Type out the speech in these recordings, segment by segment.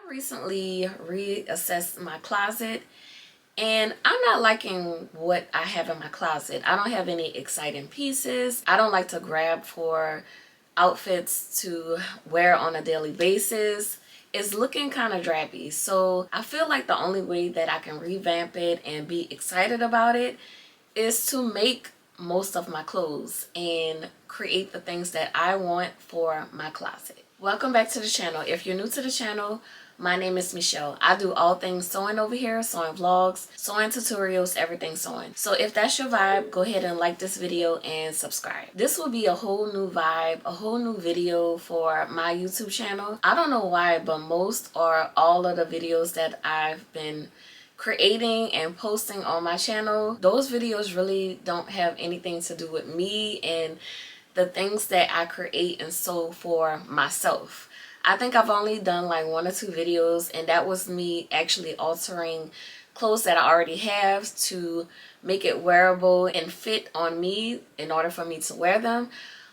I recently reassessed my closet and I'm not liking what I have in my closet. I don't have any exciting pieces. I don't like to grab for outfits to wear on a daily basis. It's looking kind of drabby. So I feel like the only way that I can revamp it and be excited about it is to make most of my clothes and create the things that I want for my closet. Welcome back to the channel. If you're new to the channel, my name is Michelle. I do all things sewing over here, sewing vlogs, sewing tutorials, everything sewing. So if that's your vibe, go ahead and like this video and subscribe. This will be a whole new vibe, a whole new video for my YouTube channel. I don't know why, but most or all of the videos that I've been creating and posting on my channel, those videos really don't have anything to do with me and the things that I create and sew for myself. I think I've only done like 1 or 2 videos, and that was me actually altering clothes that I already have to make it wearable and fit on me in order for me to wear them.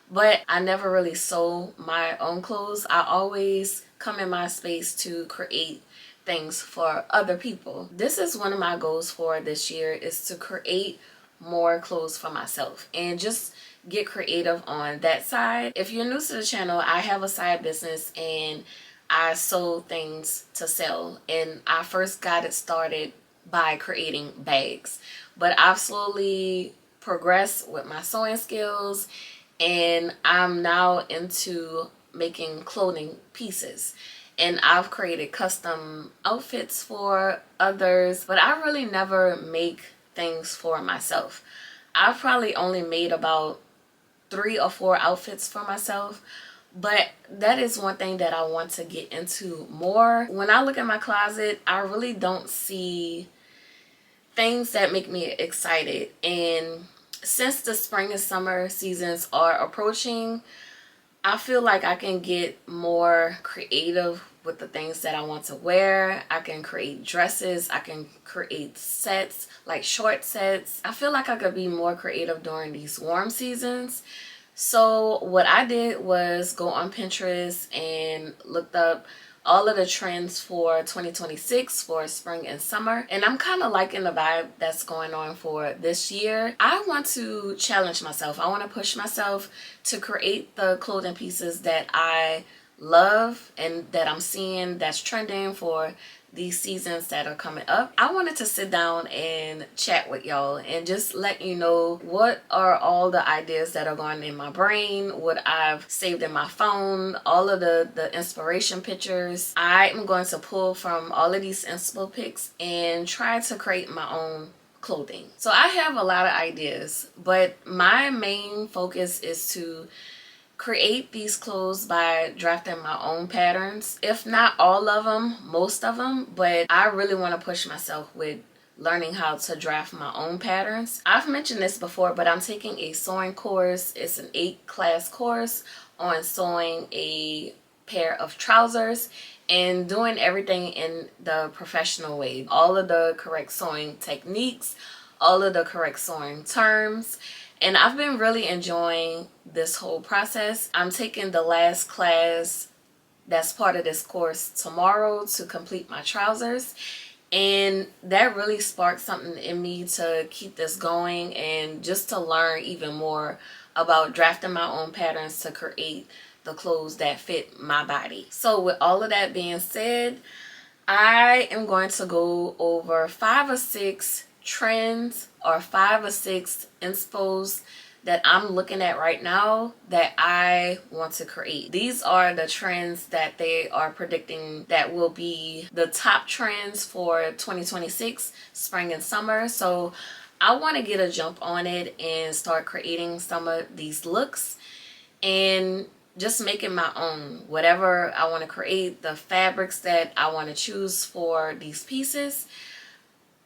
But I never really sew my own clothes. I always come in my space to create things for other people. This is one of my goals for this year, is to create more clothes for myself and just get creative on that side. If you're new to the channel, I have a side business and I sew things to sell, and I first got it started by creating bags, but I've slowly progressed with my sewing skills and I'm now into making clothing pieces. And I've created custom outfits for others, but I really never make things for myself. I've probably only made about 3 or 4 outfits for myself, but that is one thing that I want to get into more. When I look at my closet, I really don't see things that make me excited. And since the spring and summer seasons are approaching, I feel like I can get more creative with the things that I want to wear. I can create dresses, I can create sets, like short sets. I feel like I could be more creative during these warm seasons. So what I did was go on Pinterest and looked up all of the trends for 2026 for spring and summer, and I'm kind of liking the vibe that's going on for this year. I want to challenge myself. I want to push myself to create the clothing pieces that I love and that I'm seeing that's trending for these seasons that are coming up. I wanted to sit down and chat with y'all and just let you know what are all the ideas that are going in my brain, what I've saved in my phone, all of the inspiration pictures. I am going to pull from all of these inspo pics and try to create my own clothing. So I have a lot of ideas, but my main focus is to create these clothes by drafting my own patterns. If not all of them, most of them, but I really want to push myself with learning how to draft my own patterns. I've mentioned this before, but I'm taking a sewing course. It's an 8-class course on sewing a pair of trousers and doing everything in the professional way. All of the correct sewing techniques, all of the correct sewing terms. And I've been really enjoying this whole process. I'm taking the last class that's part of this course tomorrow to complete my trousers. And that really sparked something in me to keep this going and just to learn even more about drafting my own patterns to create the clothes that fit my body. So with all of that being said, I am going to go over 5 or 6 trends or 5 or 6 inspos that I'm looking at right now that I want to create. These are the trends that they are predicting that will be the top trends for 2026 spring and summer. So I want to get a jump on it and start creating some of these looks and just making my own. Whatever I want to create, the fabrics that I want to choose for these pieces,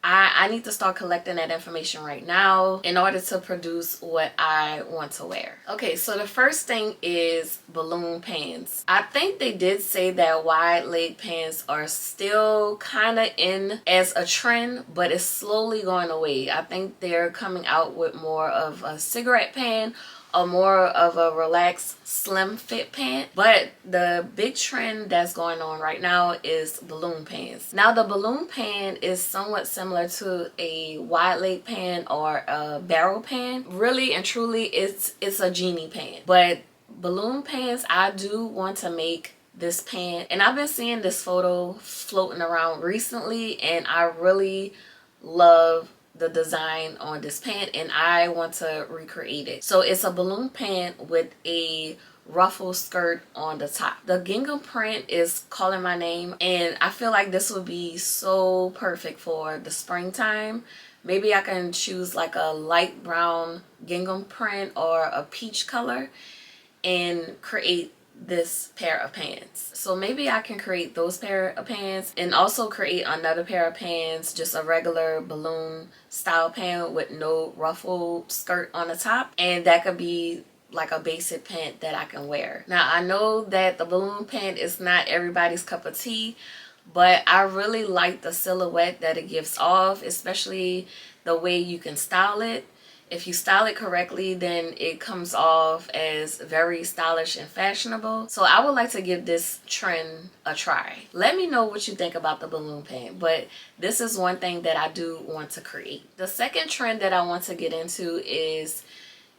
I need to start collecting that information right now in order to produce what I want to wear. Okay, so the first thing is balloon pants. I think they did say that wide leg pants are still kind of in as a trend, but it's slowly going away. I think they're coming out with more of a cigarette pant a more of a relaxed slim fit pant. But the big trend that's going on right now is balloon pants. Now the balloon pant is somewhat similar to a wide leg pant or a barrel pant. Really and truly it's a genie pant. But balloon pants, I do want to make this pant, and I've been seeing this photo floating around recently, and I really love the design on this pant and I want to recreate it. So it's a balloon pant with a ruffle skirt on the top. The gingham print is calling my name, and I feel like this would be so perfect for the springtime. Maybe I can choose like a light brown gingham print or a peach color and create this pair of pants. So maybe I can create those pair of pants and also create another pair of pants, just a regular balloon style pant with no ruffle skirt on the top, and that could be like a basic pant that I can wear. Now I know that the balloon pant is not everybody's cup of tea, but I really like the silhouette that it gives off, especially the way you can style it. If you style it correctly, then it comes off as very stylish and fashionable. So I would like to give this trend a try. Let me know what you think about the balloon pant, but this is one thing that I do want to create. The second trend that I want to get into is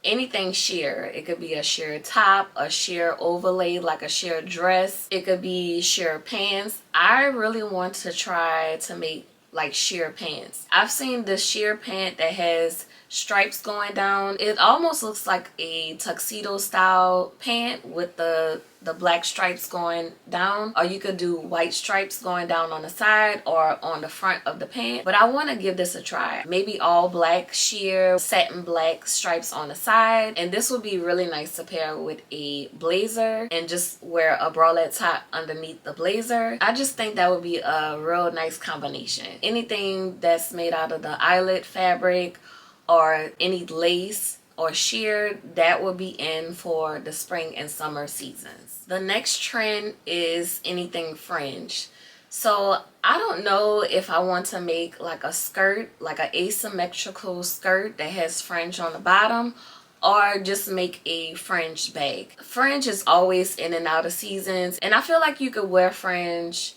anything sheer. It could be a sheer top, a sheer overlay like a sheer dress. It could be sheer pants. I really want to try to make like sheer pants. I've seen this sheer pant that has stripes going down. It almost looks like a tuxedo style pant with the black stripes going down, or you could do white stripes going down on the side or on the front of the pant. But I want to give this a try. Maybe all black sheer satin black stripes on the side, and this would be really nice to pair with a blazer and just wear a bralette top underneath the blazer. I just think that would be a real nice combination. Anything that's made out of the eyelet fabric or any lace or sheer, that will be in for the spring and summer seasons. The next trend is anything fringe. So I don't know if I want to make like a skirt, like an asymmetrical skirt that has fringe on the bottom, or just make a fringe bag. Fringe is always in and out of seasons, and I feel like you could wear fringe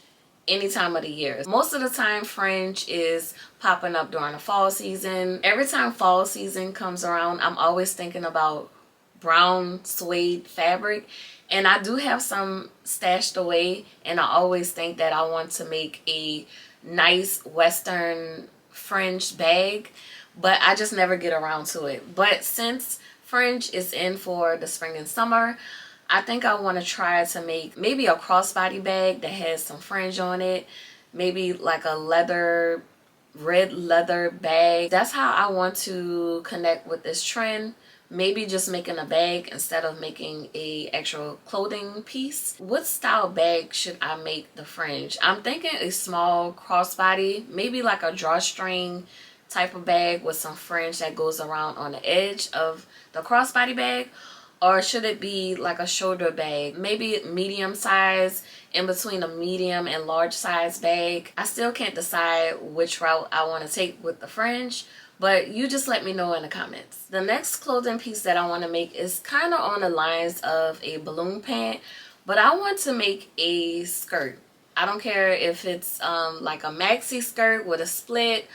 any time of the year. Most of the time fringe is popping up during the fall season. Every time fall season comes around, I'm always thinking about brown suede fabric, and I do have some stashed away, and I always think that I want to make a nice western fringe bag, but I just never get around to it. But since fringe is in for the spring and summer, I think I want to try to make maybe a crossbody bag that has some fringe on it. Maybe like a red leather bag. That's how I want to connect with this trend. Maybe just making a bag instead of making a actual clothing piece. What style bag should I make the fringe? I'm thinking a small crossbody, maybe like a drawstring type of bag with some fringe that goes around on the edge of the crossbody bag. Or should it be like a shoulder bag? Maybe medium size, in between a medium and large size bag. I still can't decide which route I want to take with the fringe, but you just let me know in the comments. The next clothing piece that I want to make is kind of on the lines of a balloon pant, but I want to make a skirt. I don't care if it's like a maxi skirt with a split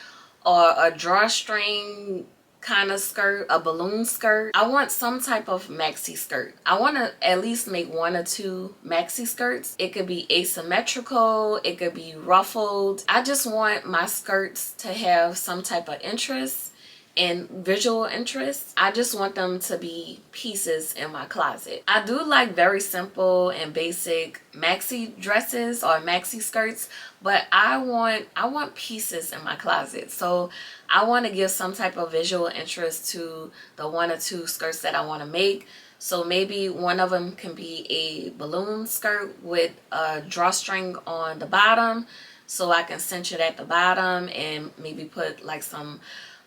or a drawstring kind of skirt, a balloon skirt. I want some type of maxi skirt. I want to at least make 1 or 2 maxi skirts. It could be asymmetrical, it could be ruffled. I just want my skirts to have some type of interest and visual interest. I just want them to be pieces in my closet. I do like very simple and basic maxi dresses or maxi skirts, but I want pieces in my closet. So I want to give some type of visual interest to the 1 or 2 skirts that I want to make. So maybe one of them can be a balloon skirt with a drawstring on the bottom, so I can cinch it at the bottom and maybe put like some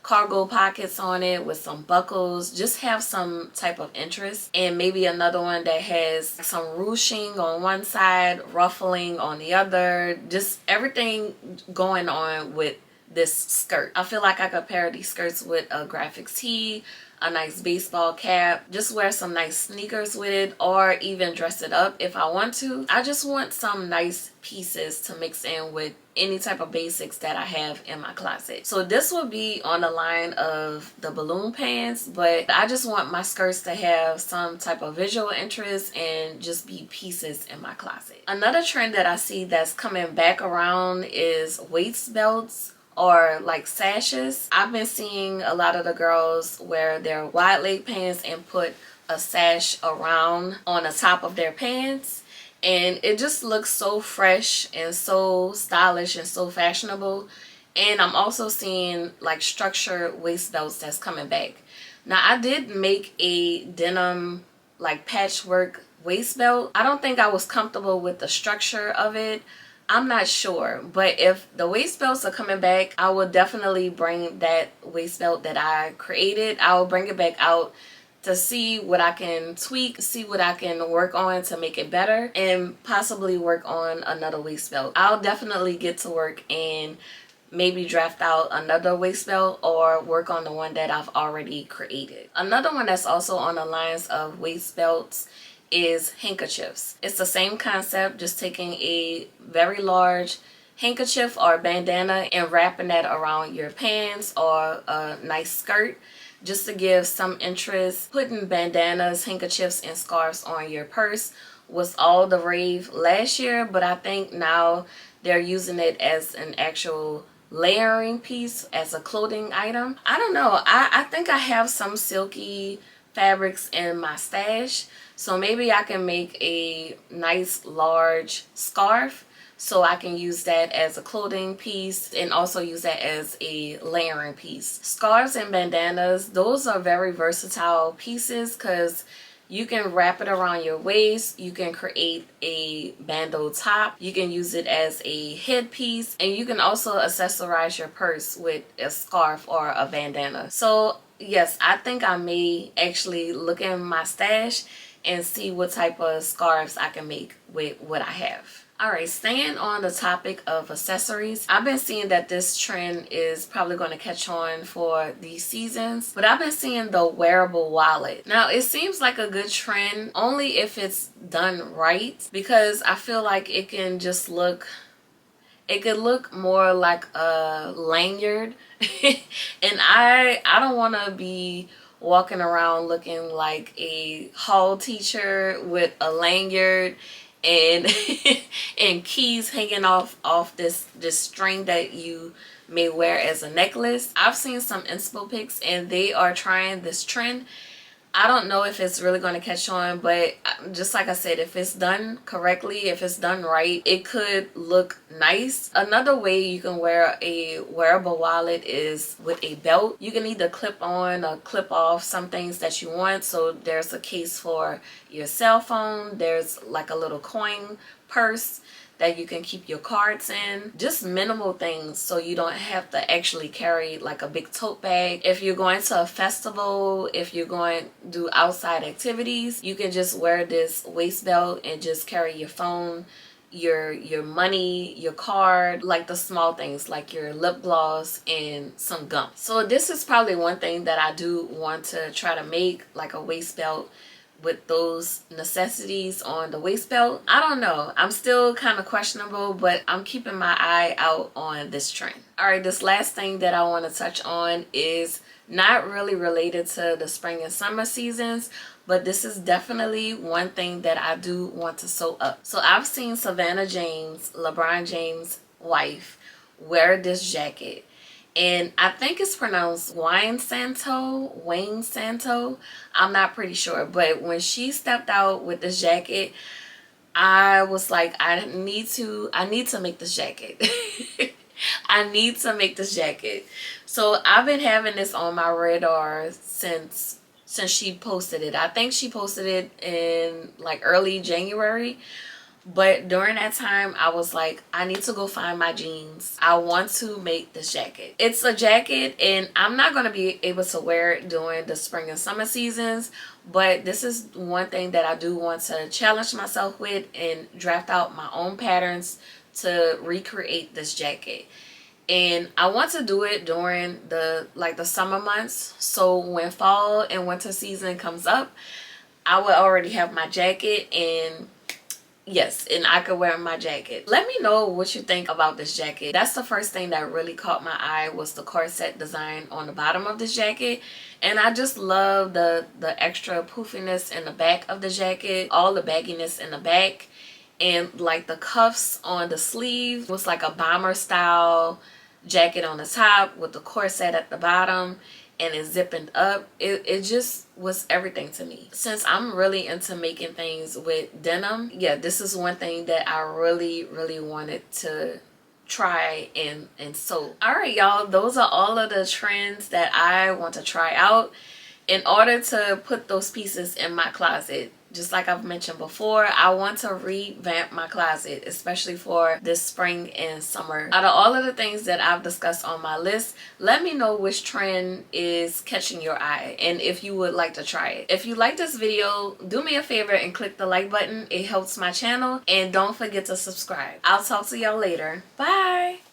cargo pockets on it with some buckles. Just have some type of interest. And maybe another one that has some ruching on one side, ruffling on the other, just everything going on with this skirt. I feel like I could pair these skirts with a graphic tee, a nice baseball cap, just wear some nice sneakers with it, or even dress it up if I want to. I just want some nice pieces to mix in with any type of basics that I have in my closet. So this will be on the line of the balloon pants, but I just want my skirts to have some type of visual interest and just be pieces in my closet. Another trend that I see that's coming back around is waist belts or like sashes. I've been seeing a lot of the girls wear their wide leg pants and put a sash around on the top of their pants, and it just looks so fresh and so stylish and so fashionable. And I'm also seeing like structured waist belts that's coming back. Now I did make a denim like patchwork waist belt. I don't think I was comfortable with the structure of it. I'm not sure, but if the waist belts are coming back, I will definitely bring that waist belt that I created. I will bring it back out to see what I can tweak, see what I can work on to make it better, and possibly work on another waist belt. I'll definitely get to work and maybe draft out another waist belt or work on the one that I've already created. Another one that's also on the lines of waist belts is handkerchiefs. It's the same concept, just taking a very large handkerchief or bandana and wrapping that around your pants or a nice skirt just to give some interest. Putting bandanas, handkerchiefs, and scarves on your purse was all the rave last year, but I think now they're using it as an actual layering piece, as a clothing item. I don't know. I think I have some silky fabrics in my stash, so maybe I can make a nice large scarf so I can use that as a clothing piece and also use that as a layering piece. Scarves and bandanas, those are very versatile pieces because you can wrap it around your waist, you can create a bandeau top, you can use it as a headpiece, and you can also accessorize your purse with a scarf or a bandana. So yes, I think I may actually look in my stash and see what type of scarves I can make with what I have. Alright, staying on the topic of accessories, I've been seeing that this trend is probably going to catch on for these seasons, but I've been seeing the wearable wallet. Now, it seems like a good trend only if it's done right, because I feel like it can just look, it could look more like a lanyard and I don't want to be walking around looking like a hall teacher with a lanyard and and keys hanging off this string that you may wear as a necklace. I've seen some inspo pics and they are trying this trend. I don't know if it's really going to catch on, but just like I said, if it's done correctly, if it's done right, it could look nice. Another way you can wear a wearable wallet is with a belt. You can either clip on or clip off some things that you want. So there's a case for your cell phone. There's like a little coin purse that you can keep your cards in. Just minimal things so you don't have to actually carry like a big tote bag. If you're going to a festival, if you're going to do outside activities, you can just wear this waist belt and just carry your phone, your money, your card, like the small things like your lip gloss and some gum. So this is probably one thing that I do want to try to make, like a waist belt with those necessities on the waist belt. I don't know. I'm still kind of questionable, but I'm keeping my eye out on this trend. All right, this last thing that I want to touch on is not really related to the spring and summer seasons, but this is definitely one thing that I do want to sew up. So I've seen Savannah James, LeBron James' wife, wear this jacket. And I think it's pronounced Wayne Santo. I'm not pretty sure. But when she stepped out with this jacket, I was like, I need to make this jacket. I need to make this jacket. So I've been having this on my radar since she posted it. I think she posted it in like early January. But during that time, I was like, I need to go find my jeans. I want to make this jacket. It's a jacket and I'm not going to be able to wear it during the spring and summer seasons. But this is one thing that I do want to challenge myself with and draft out my own patterns to recreate this jacket. and I want to do it during the summer months, so when fall and winter season comes up, I will already have my jacket, and yes, and I could wear my jacket. Let me know what you think about this jacket. That's the first thing that really caught my eye, was the corset design on the bottom of this jacket. And I just love the extra poofiness in the back of the jacket, all the bagginess in the back, and like the cuffs on the sleeve. It was like a bomber style jacket on the top with the corset at the bottom, and it's zipping up. It just was everything to me. Since I'm really into making things with denim, yeah, this is one thing that I really wanted to try and sew. All right, y'all, those are all of the trends that I want to try out in order to put those pieces in my closet. Just like I've mentioned before, I want to revamp my closet, especially for this spring and summer. Out of all of the things that I've discussed on my list, let me know which trend is catching your eye and if you would like to try it. If you like this video, do me a favor and click the like button. It helps my channel, and don't forget to subscribe. I'll talk to y'all later. Bye!